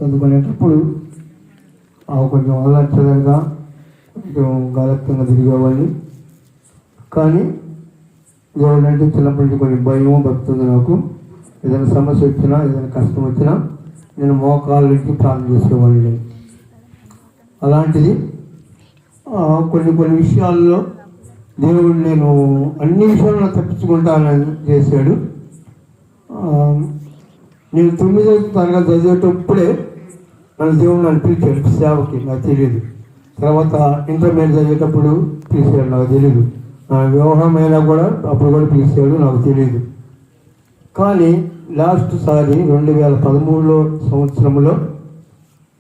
చదువుకునేటప్పుడు కొంచెం అల్లచ్చదనగా కొంచెం గాలక్తంగా తిరిగేవాడిని. కానీ దేవుడు అంటే చిన్నప్పటి నుంచి కొంచెం భయం భక్తుంది నాకు. ఏదైనా సమస్య వచ్చినా ఏదైనా కష్టం వచ్చినా నేను మోకాళ్ళ నుంచి ప్రార్థన చేసేవాడిని. అలాంటిది కొన్ని విషయాల్లో దేవుడు నేను అన్ని విషయాల్లో తప్పించుకుంటానని చేశాడు. నేను 9వ తరగతి చదివేటప్పుడే దేవుడు నన్ను పిలిచాడు సేవకి, నాకు తెలియదు. తర్వాత ఇంటర్మీడియట్ చదివేటప్పుడు పిలిచాడు, నాకు తెలియదు. నా వివాహం అయినా కూడా అప్పుడు కూడా పిలిచాడు, నాకు తెలియదు. కానీ లాస్ట్ సారి 2013 సంవత్సరంలో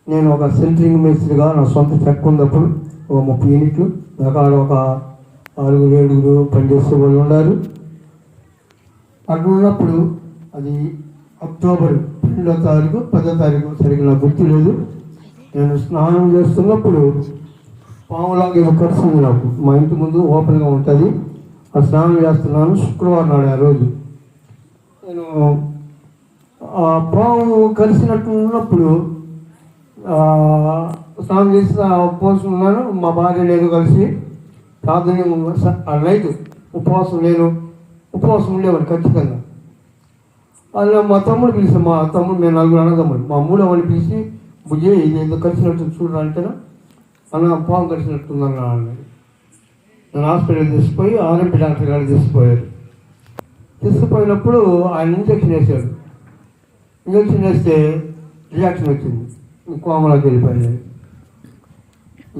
నేను ఒక సెంటరింగ్ మేస్త్రిగా నా సొంత చెక్క ఉన్నప్పుడు ఒక 30 యూనిట్లు నాకు ఒక 6-7 పనిచేసే వాళ్ళు ఉన్నారు. అక్కడ ఉన్నప్పుడు అది అక్టోబర్ 2వ తారీఖు 10వ తారీఖు సరిగ్గా నాకు గుర్తు లేదు. నేను స్నానం చేస్తున్నప్పుడు పాములాగా ఏమో కరిసింది నాకు. మా ఇంటి ముందు ఓపెన్గా ఉంటుంది. ఆ స్నానం చేస్తున్నాను, శుక్రవారం నాడు. ఆ రోజు నేను ఆ పాము కలిసినట్టు ఉన్నప్పుడు స్నానం చేసి ఉపవాసం మా భార్య నేను కలిసి ప్రార్థన నైట్ ఉపవాసం ఉండేవాడిని ఖచ్చితంగా. అలా మా తమ్ముడు పిలిచాను. మా తమ్ముడు, మేము 4 అన్నదమ్ముడు. మా 3వ పిలిచి బుజ్జి ఇది ఏదో కలిసినట్టు చూడాలంటేనా అన్న పాము కలిసినట్టుందన్నా అన్నాడు. నేను హాస్పిటల్ తీసుకుపోయి ఆర్ఎంపీ డాక్టర్ గారు తీసుకుపోయినప్పుడు ఆయన ఇంజక్షన్ వేశాడు. ఇంజక్షన్ వేస్తే రియాక్షన్ వచ్చింది, కోమలోకి వెళ్ళిపోయాను.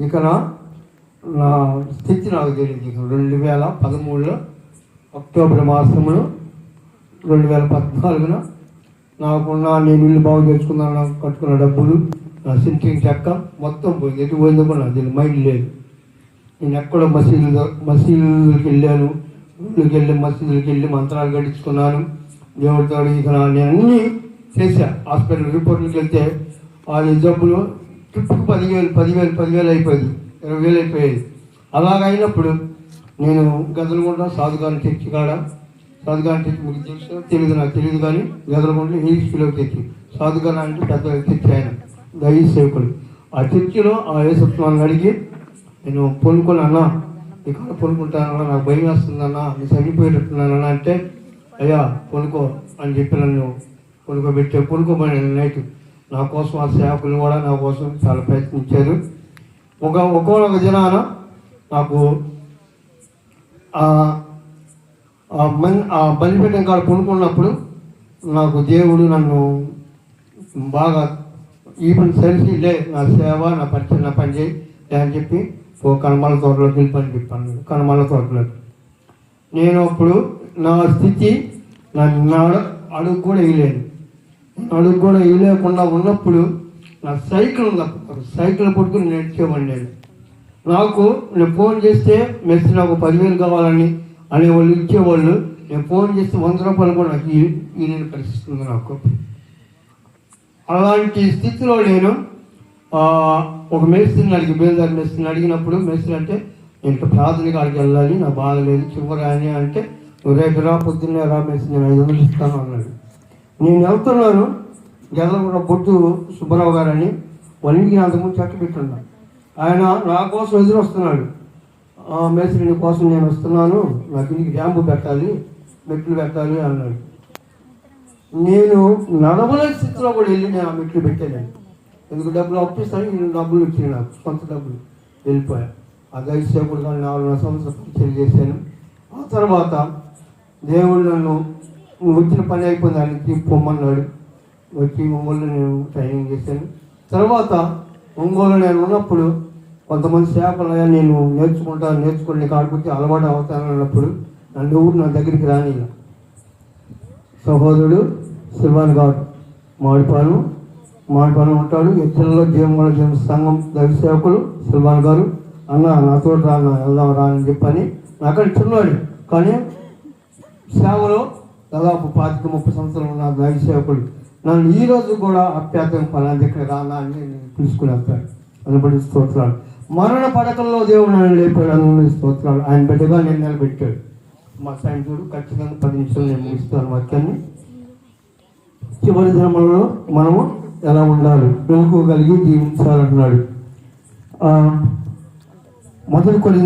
ఇక నా స్థితి నాకు తెలియదు. 2013 అక్టోబర్ మాసంలో 2014 నాకున్న నేను ఇల్లు బాగు చేసుకున్నాను, కట్టుకున్న డబ్బులు, నా సెంట్రింగ్ చెక్క మొత్తం పోయింది. ఎటు పోయిందో కూడా నాకు తెలియదు, మైండ్ లేదు. నేను ఎక్కడో మసీదులకి వెళ్ళాను, ఊళ్ళకి వెళ్ళి మసీదులకి వెళ్ళి మంత్రాలు కట్టించుకున్నాను దేవుడితో. ఇక నేను అన్నీ చేశా. హాస్పిటల్ రిపోర్ట్లకి వెళ్తే వాళ్ళ జబ్బులు ట్రిప్కి 10,000 అయిపోయింది, 20,000 అయిపోయేది. అలాగైనప్పుడు నేను గదలగుంట సాధుగాని చర్చి కాడ, సాధుగాని చర్చి మీకు తెలియదు, నాకు తెలియదు కానీ గదలగుంట హీల్స్లో చర్చి సాధుగాని అంటే పెద్ద చర్చి, ఆయన దైవ సేవకుడు. ఆ చర్చిలో ఆ యేసత్వాన్ని అడిగి నేను పొనుకొని, అన్నా ఇక్కడ పొనుకుంటానన్నా, నాకు భయం వేస్తుందన్నా, నేను చనిపోయేటట్టున్నానన్నా అంటే, అయ్యా పొనుకో అని చెప్పి నన్ను పొనుకోమని నైట్ నా కోసం ఆ సేవకులు కూడా నా కోసం చాలా ప్రయత్నించారు. ఒక్కొక్క దినాన నాకు బలిపీఠం కాడ కొనుక్కున్నప్పుడు నాకు దేవుడు నన్ను బాగా ఈ పని సరిసి లే, నా సేవ నా పరిచయం నా పని చేయి అని చెప్పి ఓ కనమాల తోటలోకి వెళ్ళిపని చెప్పాను. కనమాల తోటలోకి నేను అప్పుడు నా స్థితి నా అడుగు కూడా వేయలేకుండా ఉన్నప్పుడు నా సైకిల్ ఉంది. సైకిల్ పట్టుకుని నేర్చేవాడిని నేను. నేను ఫోన్ చేస్తే మెస్సి నాకు 10,000 కావాలని అనేవాళ్ళు ఇచ్చేవాళ్ళు. నేను ఫోన్ చేస్తే 100 రూపాయలు కూడా నాకు ఈయన పరిస్థితుంది నాకు. అలాంటి స్థితిలో నేను ఒక మేస్త్రిని బేల్దారి మేస్త్రిని అడిగినప్పుడు, మేస్త్రి అంటే నేను ప్రార్థన కాడికి వెళ్ళాలి, నా బాధ లేదు చివరి అని అంటే, నువ్వు రేపు రా, పొద్దున్నే రా మేస్త్రి, నేను 500 ఇస్తాను అన్నాడు. నేను వెళ్తున్నాను. గెదలగూడ బొట్టు సుబ్బారావు గారని వాళ్ళ ఇంటికి అంతకుముందు చెక్క పెట్టున్నాను. ఆయన నా కోసం ఎదురు వస్తున్నాడు. మేస్త్రి నీ కోసం నేను వస్తున్నాను, నాకు ఇంటికి ర్యాంపు పెట్టాలి, మెట్లు పెట్టాలి అన్నాడు. నేను నడవలేని స్థితిలో కూడా వెళ్ళి నేను ఆ మెట్లు పెట్టాను. ఎందుకు డబ్బులు అప్పిస్తాను, నేను డబ్బులు వచ్చినాయి, నాకు సొంత డబ్బులు వెళ్ళిపోయా. ఆ దయసేపుడు కానీ 4 సంవత్సరాలు పరిచయం చేశాను. ఆ తర్వాత దేవుడు నన్ను వచ్చిన పని అయిపోయింది, ఆయనకి పొమ్మన్నాడు. వచ్చి ఒంగోలు నేను ట్రైనింగ్ చేశాను. తర్వాత ఒంగోలు నేను ఉన్నప్పుడు కొంతమంది సేవకులు నేను నేర్చుకుని కాడికి అలవాటు అవుతాను అన్నప్పుడు నన్ను నా దగ్గరికి రాని సహోదరుడు సిల్వాన్ గారు మాడిపాలెం ఉంటాడు. ఎత్తులలో జీవమల జీవ సంఘం దైవ సేవకులు సిల్వాన్ గారు, అన్న నాతో వెళ్దాం రా అని చెప్పని అక్కడ చిన్నాడు. కానీ సేవలో దాదాపు 25-30 సంవత్సరాలు ఉన్న దైవ సేవకుడు నన్ను ఈరోజు కూడా అప్యాతం పలానా దగ్గర రానా అని తీసుకుని వెళ్తాడు. అనుబడి స్తోత్రాలు. మరణ పడకల్లో దేవుడు నన్ను లేపాడు, అనుకునే స్తోత్రాలు. ఆయన బిడ్డగా నేను నిలబెట్టాడు. మా సాయంత్రుడు ఖచ్చితంగా 10 నిమిషాలు నేను ముగిస్తాను వాక్యాన్ని. చివరి దినములలో మనము ఎలా ఉండాలి, మెలకువ కలిగి జీవించాలన్నాడు. మొదటి కొరింథీ